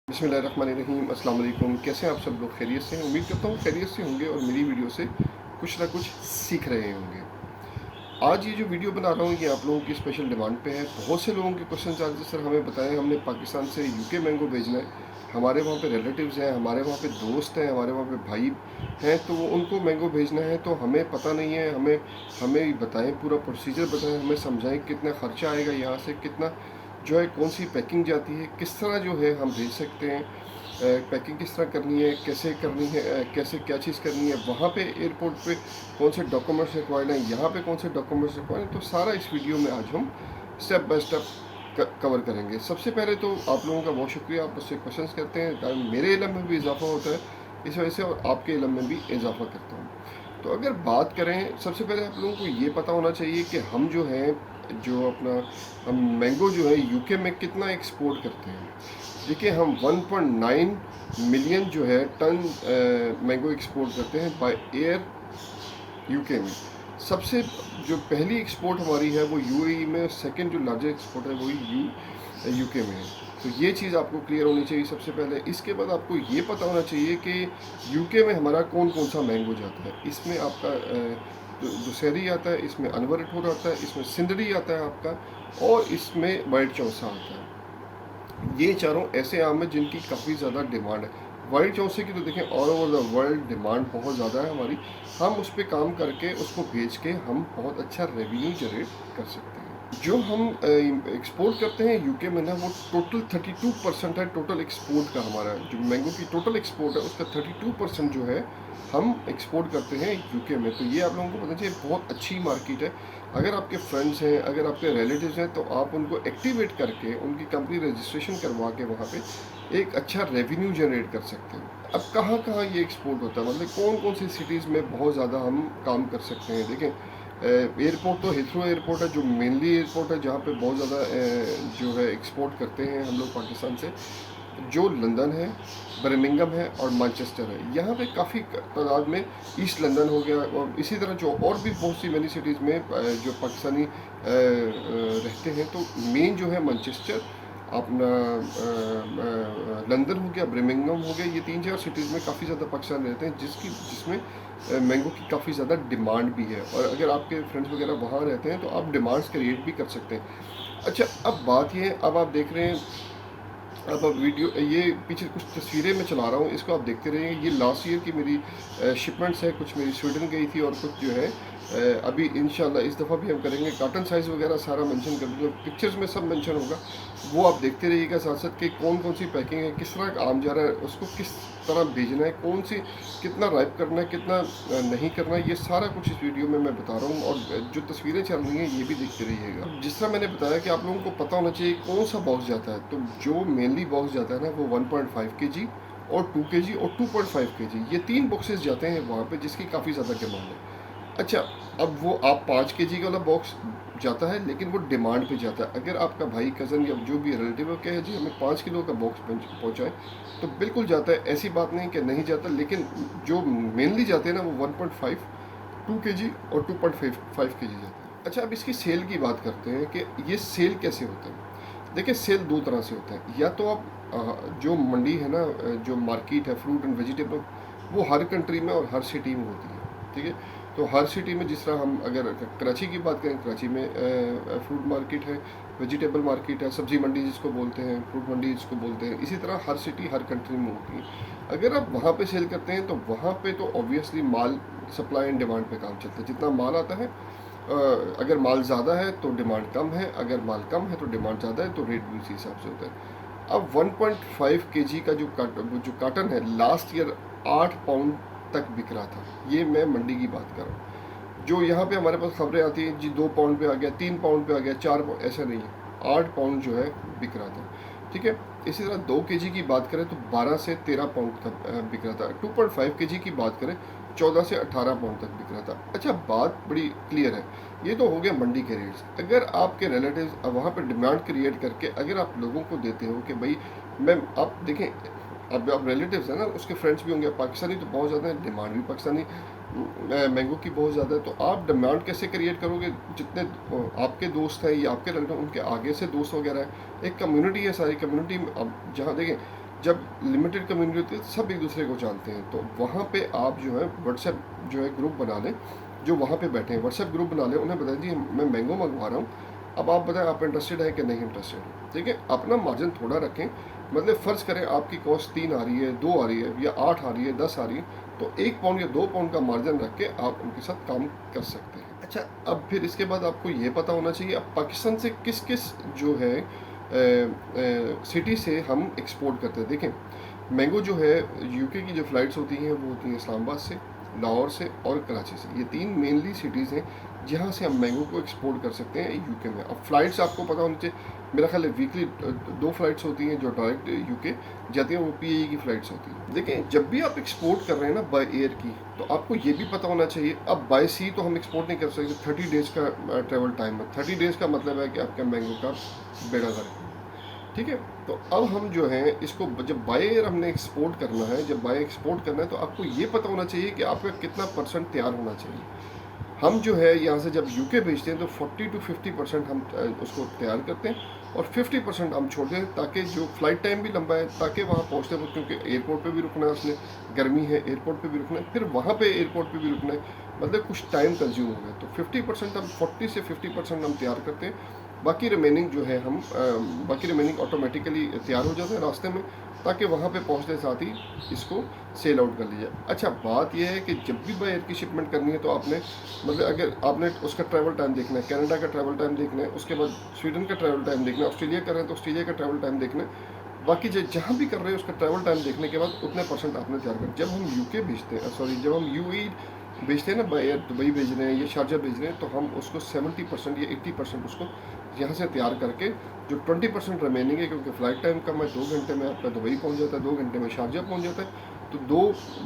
बिस्मिल्लाहिर्रहमानिर्रहीम। अस्सलाम वालेकुम। कैसे हैं आप सब लोग? खैरियत से हैं? उम्मीद करता हूँ खैरियत से होंगे और मेरी वीडियो से कुछ ना कुछ सीख रहे होंगे। आज ये जो वीडियो बना रहा हूँ ये आप लोगों की स्पेशल डिमांड पे है। बहुत से लोगों के क्वेश्चन आ रहे थे, सर हमें बताएं, हमने पाकिस्तान से यूके मैंगो भेजना है, हमारे वहाँ पे रिलेटिव्स हैं, हमारे वहाँ पे दोस्त हैं, हमारे वहाँ पे भाई हैं, तो उनको मैंगो भेजना है तो हमें पता नहीं है, हमें हमें बताएं, पूरा प्रोसीजर बताएं, हमें समझाएं कितना ख़र्चा आएगा, यहाँ से कितना जो है, कौन सी पैकिंग जाती है, किस तरह जो है हम भेज सकते हैं, पैकिंग किस तरह करनी है, कैसे करनी है, कैसे क्या चीज़ करनी है, वहाँ पे एयरपोर्ट पे कौन से डॉक्यूमेंट्स रिक्वायर्ड हैं, यहाँ पे कौन से डॉक्यूमेंट्स रिक्वायर्ड हैं, तो सारा इस वीडियो में आज हम स्टेप बाय स्टेप कवर करेंगे। सबसे पहले तो आप लोगों का बहुत शुक्रिया, आप मुझसे क्वेश्चंस करते हैं, मेरे इल्म में भी इजाफा होता है इस वजह से, और आपके इल्म में भी इजाफा करता हूँ। तो अगर बात करें, सबसे पहले आप लोगों को ये पता होना चाहिए कि हम जो हैं, जो अपना हम मैंगो जो है यूके में कितना एक्सपोर्ट करते हैं। देखिए, हम 1.9 मिलियन जो है टन मैंगो एक्सपोर्ट करते हैं बाय एयर यूके में। सबसे जो पहली एक्सपोर्ट हमारी है वो यूएई में, सेकंड जो लार्जेस्ट एक्सपोर्ट है वही यूके में है। तो ये चीज़ आपको क्लियर होनी चाहिए सबसे पहले। इसके बाद आपको ये पता होना चाहिए कि यूके में हमारा कौन कौन सा मैंगो जाता है। इसमें आपका दुशहरी आता है, इसमें अनवर ठोर आता है, इसमें सिंदरी आता है आपका, और इसमें वाइट चौसा आता है। ये चारों ऐसे आम हैं जिनकी काफ़ी ज़्यादा डिमांड है। वाइट चौसे की तो देखें all over the world demand बहुत ज़्यादा है हमारी। हम उस पर काम करके उसको बेच के हम बहुत अच्छा रेवेन्यू जनरेट कर सकते हैं। जो हम एक्सपोर्ट करते हैं यूके में ना, वो टोटल 32% है टोटल एक्सपोर्ट का। हमारा जो मैंगो की टोटल एक्सपोर्ट है उसका 32% जो है हम एक्सपोर्ट करते हैं यूके में। तो ये आप लोगों को पता चाहिए, बहुत अच्छी मार्केट है। अगर आपके फ्रेंड्स हैं, अगर आपके रिलेटिव्स हैं, तो आप उनको एक्टिवेट करके उनकी कंपनी रजिस्ट्रेशन करवा के वहाँ पे एक अच्छा रेवेन्यू जनरेट कर सकते हैं। अब कहाँ कहाँ ये एक्सपोर्ट होता है, मतलब कौन कौन सी सिटीज़ में बहुत ज़्यादा हम काम कर सकते हैं। देखें, एयरपोर्ट तो हिथ्रो एयरपोर्ट है जो मेनली एयरपोर्ट है, जहाँ पे बहुत ज़्यादा जो है एक्सपोर्ट करते हैं हम लोग पाकिस्तान से। जो लंदन है, बर्मिंघम है और मैनचेस्टर है, यहाँ पे काफ़ी तादाद में ईस्ट लंदन हो गया, और इसी तरह जो और भी बहुत सी मैनी सिटीज़ में जो पाकिस्तानी रहते हैं। तो मेन जो है मैनचेस्टर, अपना लंदन हो गया, बर्मिंघम हो गया, ये 3-4 सिटीज़ में काफ़ी ज़्यादा पाकिस्तान रहते हैं, जिसमें मैंगो की काफ़ी ज़्यादा डिमांड भी है। और अगर आपके फ्रेंड्स वगैरह वहाँ रहते हैं तो आप डिमांड्स क्रिएट भी कर सकते हैं। अच्छा, अब बात ये है, अब आप देख रहे हैं, अब वीडियो ये पीछे कुछ तस्वीरें मैं चला रहा हूँ, इसको आप देखते रहिए। ये लास्ट ईयर की मेरी शिपमेंट्स है, कुछ मेरी स्वीडन गई थी और कुछ जो है अभी इंशाल्लाह इस दफ़ा भी हम करेंगे। कार्टन साइज़ वगैरह सारा मेंशन कर दूँगा, पिक्चर्स में सब मेंशन होगा, वो आप देखते रहिएगा साथ साथ कि कौन कौन सी पैकिंग है, किस तरह का आम जा रहा है, उसको किस तरह भेजना है, कौन सी कितना राइप करना है, कितना नहीं करना है, ये सारा कुछ इस वीडियो में मैं बता रहा हूँ। और जो तस्वीरें चल रही हैं ये भी देखते रहिएगा। जिस तरह मैंने बताया कि आप लोगों को पता होना चाहिए कौन सा बॉक्स जाता है, तो जो मेनली बॉक्स जाता है ना वो 1.5 kg और 2 kg और 2.5 kg, ये 3 बॉक्सेस जाते हैं वहाँ पे, जिसकी काफ़ी ज़्यादा डिमांड है। अच्छा, अब वो आप 5 kg वाला बॉक्स जाता है, लेकिन वो डिमांड पे जाता है। अगर आपका भाई, कज़न या जो भी रिलेटिव कहे जी हमें 5 किलो का बॉक्स पहुँचाए, तो बिल्कुल जाता है, ऐसी बात नहीं कि नहीं जाता। लेकिन जो मेनली जाते हैं ना वो 1.5, 2 kg और 2.5 kg जाते हैं। अच्छा, अब इसकी सेल की बात करते हैं कि ये सेल कैसे होता है। देखिए, सेल दो तरह से होता है। या तो आप जो मंडी है ना, जो मार्केट है फ्रूट एंड वेजिटेबल, वो हर कंट्री में और हर सिटी में होती है, ठीक है। तो हर सिटी में, जिस तरह हम अगर कराची की बात करें, कराची में फ्रूट मार्केट है, वेजिटेबल मार्केट है, सब्जी मंडी जिसको बोलते हैं, फ्रूट मंडी जिसको बोलते हैं, इसी तरह हर सिटी हर कंट्री में होती है। अगर आप वहाँ पे सेल करते हैं तो वहाँ पे तो obviously mall supply and demand पे काम चलता है। जितना माल आता है, अगर माल ज़्यादा है तो डिमांड कम है, अगर माल कम है तो डिमांड ज़्यादा है, तो रेट भी उसी हिसाब से होता है। अब 1.5 kg का जो काटन है, लास्ट ईयर 8 पाउंड तक बिक रहा था। ये मैं मंडी की बात कर रहा हूँ। जो यहाँ पे हमारे पास खबरें आती हैं जी 2 पाउंड पे आ गया, 3 पाउंड पे आ गया, 4 पाउंड, ऐसा नहीं है, 8 पाउंड जो है बिक रहा था, ठीक है। इसी तरह 2 kg की बात करें तो 12 से 13 पाउंड तक बिक रहा था। 2.5 kg की बात करें 14 से 18 पाउंड तक बिक रहा था। अच्छा, बात बड़ी क्लियर है। ये तो हो गया मंडी के रेट्स। अगर आपके रिलेटिव्स वहाँ पर डिमांड क्रिएट करके अगर आप लोगों को देते हो कि भाई मैं, आप देखें, अब रिलेटिव्स है ना, उसके फ्रेंड्स भी होंगे पाकिस्तानी, तो बहुत ज़्यादा है, डिमांड भी पाकिस्तानी मैंगो की बहुत ज़्यादा है। तो आप डिमांड कैसे क्रिएट करोगे? जितने आपके दोस्त हैं या आपके रिलेटिव, उनके आगे से दोस्त वगैरह है, एक कम्युनिटी है, सारी कम्युनिटी में। अब जहाँ देखें, जब लिमिटेड कम्युनिटी होती है तो सब एक दूसरे को जानते हैं, तो वहाँ पे आप जो है व्हाट्सएप जो है ग्रुप बना लें, जो वहाँ पे बैठे हैं व्हाट्सएप ग्रुप बना लें, उन्हें बताएं जी मैं मैंगो मंगवा रहा हूँ, अब आप बताएं आप इंटरेस्टेड हैं कि नहीं इंटरेस्टेड है, ठीक है। अपना मार्जिन थोड़ा रखें, मतलब फ़र्ज़ करें आपकी कॉस्ट 3 आ रही है, 2 आ रही है या 8 आ रही है, 10 आ रही है, तो 1 पाउंड या 2 पाउंड का मार्जिन रख के आप उनके साथ काम कर सकते हैं। अच्छा, अब फिर इसके बाद आपको ये पता होना चाहिए अब पाकिस्तान से किस किस जो है सिटी से हम एक्सपोर्ट करते हैं। देखें, मैंगो जो है यूके की जो फ़्लाइट्स होती हैं वो होती हैं इस्लामाबाद से, लाहौर से और कराची से। ये 3 मेनली सिटीज़ हैं जहाँ से हम मैंगो को एक्सपोर्ट कर सकते हैं यूके में। अब फ़्लाइट्स आपको पता होनी चाहिए, मेरा ख्याल है वीकली 2 फ़्लाइट्स होती हैं जो डायरेक्ट यूके जाती हैं, वो पीएई की फ़्लाइट्स होती हैं। देखें, जब भी आप एक्सपोर्ट कर रहे हैं ना बाय एयर की, तो आपको ये भी पता होना चाहिए, अब बाय सी तो हम एक्सपोर्ट नहीं कर सकते, 30 डेज़ का ट्रैवल टाइम है। 30 डेज़ का मतलब है कि आपका मैंगो का बेड़ा गर्क है, ठीक है। तो अब हम जो है इसको जब बाय एयर हमने एक्सपोर्ट करना है, जब बाय एक्सपोर्ट करना है, तो आपको ये पता होना चाहिए कि आपका कितना % तैयार होना चाहिए। हम जो है यहाँ से जब यूके भेजते हैं तो 40 to 50% हम उसको तैयार करते हैं और 50% हम छोड़ते हैं, ताकि जो फ्लाइट टाइम भी लंबा है, ताकि वहाँ पहुँचते वक्त, क्योंकि एयरपोर्ट पे भी रुकना है, उसने गर्मी है एयरपोर्ट पे भी रुकना है, फिर वहाँ पे एयरपोर्ट पे भी रुकना है, मतलब कुछ टाइम कंज्यूम हो गया। तो 50% हम 40 से 50% हम तैयार करते हैं, बाकी रिमेनिंग जो है हम बाकी रिमेनिंग ऑटोमेटिकली तैयार हो जाते हैं रास्ते में, ताकि वहाँ पे पहुँचते साथ ही इसको सेल आउट कर लीजिए। अच्छा, बात यह है कि जब भी बाय एयर की शिपमेंट करनी है तो आपने मतलब अगर आपने उसका ट्रैवल टाइम देखना है, कनाडा का ट्रैवल टाइम देखना है, उसके बाद स्वीडन का ट्रैवल टाइम देखना है, ऑस्ट्रेलिया कर रहे हैं तो ऑस्ट्रेलिया का ट्रैवल टाइम देखना है, बाकी जहाँ भी कर रहे हैं उसका ट्रैवल टाइम देखने के बाद उतने % आपने तैयार कर। जब हम यूके भेजते हैं, सॉरी, जब हम यूएई भेजते हैं ना, बाय एयर दुबई भेज रहे हैं या शारजा भेज रहे हैं, तो हम उसको 70% या 80% उसको यहाँ से तैयार करके, जो 20% रिमेनिंग है, क्योंकि फ़्लाइट टाइम कम है, 2 घंटे में आपका दुबई पहुँच जाता है, 2 घंटे में शारजा पहुँच जाता है, तो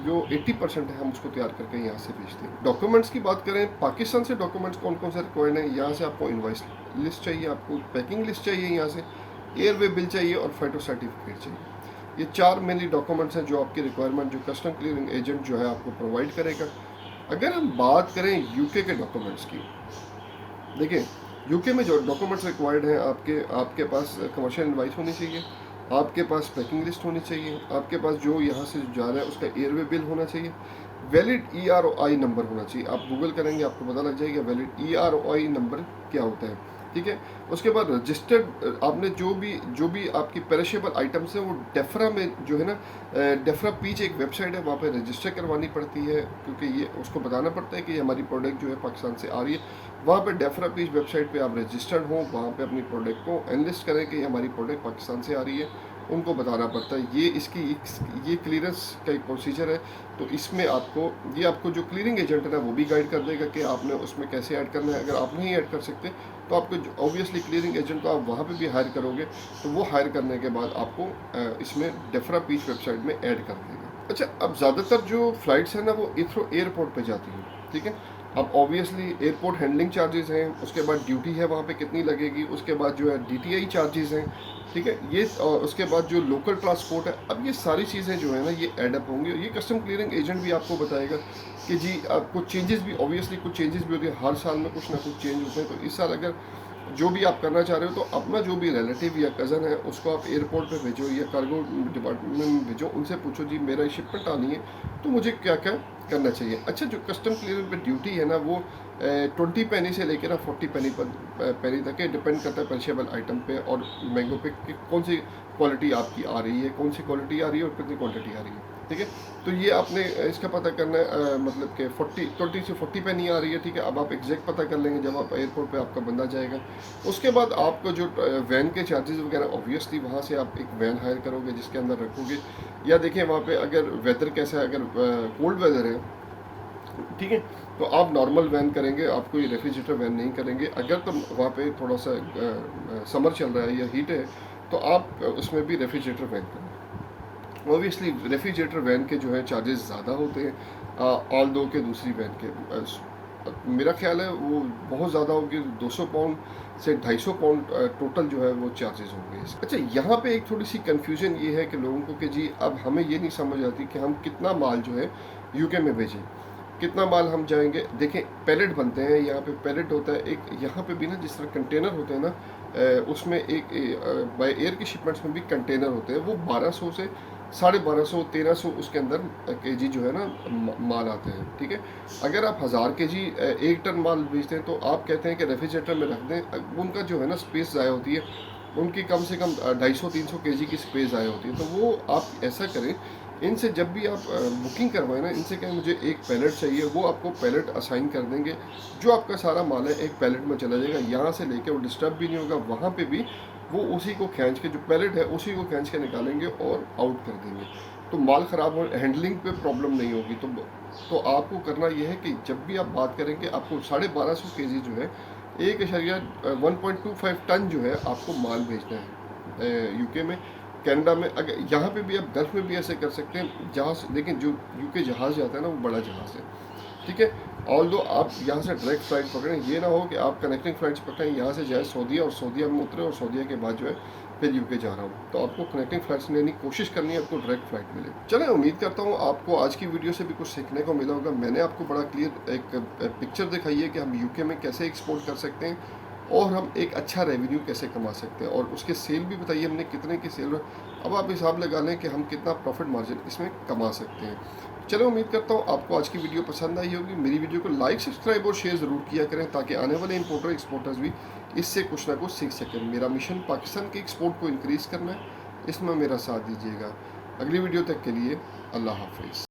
जो 80% है हम उसको तैयार करके यहाँ से भेजते हैं। डॉक्यूमेंट्स की बात करें, पाकिस्तान से डॉक्यूमेंट्स कौन कौन से रिक्वायर्ड हैं, यहाँ से आपको इनवॉइस लिस्ट चाहिए, आपको पैकिंग लिस्ट चाहिए, यहाँ से एयरवे बिल चाहिए और फाइटो सर्टिफिकेट चाहिए। ये 4 मेनली डॉक्यूमेंट्स हैं जो आपकी रिक्वायरमेंट जो कस्टम क्लियरिंग एजेंट जो है आपको प्रोवाइड करेगा। अगर हम बात करें यूके के डॉक्यूमेंट्स की, देखिए यूके में जो डॉक्यूमेंट्स रिक्वायर्ड हैं, आपके पास कमर्शियल इनवाइस होनी चाहिए, आपके पास पैकिंग लिस्ट होनी चाहिए, आपके पास जो यहाँ से जा रहा है उसका एयरवे बिल होना चाहिए, वैलिड EROI नंबर होना चाहिए। आप गूगल करेंगे आपको पता लग जाएगा वैलिड EROI नंबर क्या होता है, ठीक है। उसके बाद रजिस्टर्ड, आपने जो भी आपकी पेरिशेबल आइटम्स हैं वो डेफ्रा में जो है ना, डेफ्रा पीच एक वेबसाइट है, वहाँ पे रजिस्टर करवानी पड़ती है, क्योंकि ये उसको बताना पड़ता है कि हमारी प्रोडक्ट जो है पाकिस्तान से आ रही है। वहाँ पे डेफ्रा पीच वेबसाइट पे आप रजिस्टर्ड हो, वहाँ पे अपनी प्रोडक्ट को एनलिस्ट करें कि हमारी प्रोडक्ट पाकिस्तान से आ रही है, उनको बताना पड़ता है। ये क्लियरेंस का एक प्रोसीजर है, तो इसमें आपको जो क्लियरिंग एजेंट है ना वो भी गाइड कर देगा कि आपने उसमें कैसे ऐड करना है। अगर आप नहीं ऐड कर सकते तो आपको ऑब्वियसली क्लियरिंग एजेंट को आप वहाँ पे भी हायर करोगे, तो वो हायर करने के बाद आपको इसमें डेफ्रा पीच वेबसाइट में ऐड कर देगा। अच्छा, अब ज़्यादातर जो फ़्लाइट्स हैं ना वो हीथ्रो एयरपोर्ट पे जाती हैं, ठीक है। अब ऑब्वियसली एयरपोर्ट हैंडलिंग चार्जेस हैं, उसके बाद ड्यूटी है वहाँ पे कितनी लगेगी, उसके बाद जो है DTI चार्जेस हैं, ठीक है, ये उसके बाद जो लोकल ट्रांसपोर्ट है। अब ये सारी चीज़ें जो है ना ये एडअप होंगी, ये कस्टम क्लियरिंग एजेंट भी आपको बताएगा कि जी कुछ चेंजेस भी, ऑब्वियसली कुछ चेंजेस भी होते हैं, हर साल में कुछ ना कुछ चेंज होते हैं। तो इस साल अगर जो भी आप करना चाह रहे हो तो अपना जो भी रिलेटिव या कज़न है उसको आप एयरपोर्ट पे भेजो या कार्गो डिपार्टमेंट में भेजो, उनसे पूछो जी मेरा शिपमेंट आनी है तो मुझे क्या क्या करना चाहिए। अच्छा, जो कस्टम क्लियरेंस पे ड्यूटी है ना वो 20 पैनी से लेकर ना 40 पैनी तक है, डिपेंड करता है पेरिशेबल आइटम पे और मैंगो पे कि कौन सी क्वालिटी आपकी आ रही है, कौन सी क्वालिटी आ रही है और कितनी क्वांटिटी आ रही है, ठीक है। तो ये आपने इसका पता करना है, मतलब कि 20 से 40 पैनी आ रही है, ठीक है। अब आप एग्जैक्ट पता कर लेंगे जब आप एयरपोर्ट पे आपका बंदा जाएगा। उसके बाद आपको जो वैन के चार्जेस वगैरह, ऑब्वियसली वहाँ से आप एक वैन हायर करोगे जिसके अंदर रखोगे, या देखिए वहाँ पे अगर वेदर कैसा है, अगर कोल्ड वेदर है, ठीक है, तो आप नॉर्मल वैन करेंगे, आप कोई रेफ्रिजरेटर वैन नहीं करेंगे। अगर तो वहाँ पे थोड़ा सा समर चल रहा है या हीट है तो आप उसमें भी रेफ्रिजरेटर वैन करेंगे। ऑब्वियसली रेफ्रिजरेटर वैन के जो है चार्जेस ज़्यादा होते हैं ऑल दो के दूसरी वैन के। मेरा ख्याल है वो बहुत ज़्यादा होगी, 200 पाउंड से 250 पाउंड टोटल जो है वो चार्जेस होंगे। अच्छा, यहाँ पे एक थोड़ी सी कन्फ्यूजन ये है कि लोगों को कि जी अब हमें ये नहीं समझ आती कि हम कितना माल जो है यूके में भेजें, कितना माल हम जाएंगे। देखें पैलेट बनते हैं, यहाँ पे पैलेट होता है एक, यहाँ पे भी ना जिस तरह कंटेनर होते हैं ना, उसमें एक बाय एयर की शिपमेंट्स में भी कंटेनर होते हैं, वो 1200 से 1250 1300 उसके अंदर केजी जो है ना माल आते हैं, ठीक है। अगर आप 1000 केजी 1 टन माल बेचते हैं तो आप कहते हैं कि रेफ्रिजरेटर में रख दें, उनका जो है ना स्पेस ज़ाया होती है, उनकी कम से कम 250-300 केजी की स्पेस ज़ाया होती है। तो वो आप ऐसा करें, इनसे जब भी आप बुकिंग करवाएं ना, इनसे कहें मुझे एक पैलेट चाहिए, वो आपको पैलेट असाइन कर देंगे। जो आपका सारा माल है एक पैलेट में चला जाएगा, यहाँ से लेके वो डिस्टर्ब भी नहीं होगा, वहाँ पे भी वो उसी को खींच के, जो पैलेट है उसी को खींच के निकालेंगे और आउट कर देंगे। तो माल ख़राब हो, हैंडलिंग पे प्रॉब्लम नहीं होगी। तो आपको करना ये है कि जब भी आप बात करेंगे, आपको 1250 केजी जो है, 1.25 टन जो है आपको माल भेजना है यूके में, कनाडा में। अगर यहाँ पे भी आप गल्फ में भी ऐसे कर सकते हैं जहाज़, लेकिन जो यूके जहाज़ जाता है ना वो बड़ा जहाज़ है, ठीक है। ऑल दो आप यहाँ से डायरेक्ट फ्लाइट पकड़ें, ये ना हो कि आप कनेक्टिंग फ़्लाइट्स पकड़ें, यहाँ से जाए सऊदीया और सऊदीया में उतरे और सऊदीया के बाद जो है फिर यूके जा रहा हूँ। तो आपको कनेक्टिंग फ़्लाइट्स लेने की कोशिश करनी है, आपको डायरेक्ट फ़्लाइट मिले। चलें, उम्मीद करता हूँ आपको आज की वीडियो से भी कुछ सीखने को मिला होगा। मैंने आपको बड़ा क्लियर एक पिक्चर दिखाई है कि हम यूके में कैसे एक्सपोर्ट कर सकते हैं और हम एक अच्छा रेवेन्यू कैसे कमा सकते हैं, और उसके सेल भी बताइए हमने कितने की सेल। अब आप हिसाब लगा लें कि हम कितना प्रॉफिट मार्जिन इसमें कमा सकते हैं। चलो, उम्मीद करता हूँ आपको आज की वीडियो पसंद आई होगी। मेरी वीडियो को लाइक, सब्सक्राइब और शेयर ज़रूर किया करें, ताकि आने वाले इंपोर्टर एक्सपोर्टर्स भी इससे कुछ ना कुछ सीख सकें। मेरा मिशन पाकिस्तान के एक्सपोर्ट को इंक्रीज़ करना है, इसमें मेरा साथ दीजिएगा। अगली वीडियो तक के लिए अल्लाह हाफिज़।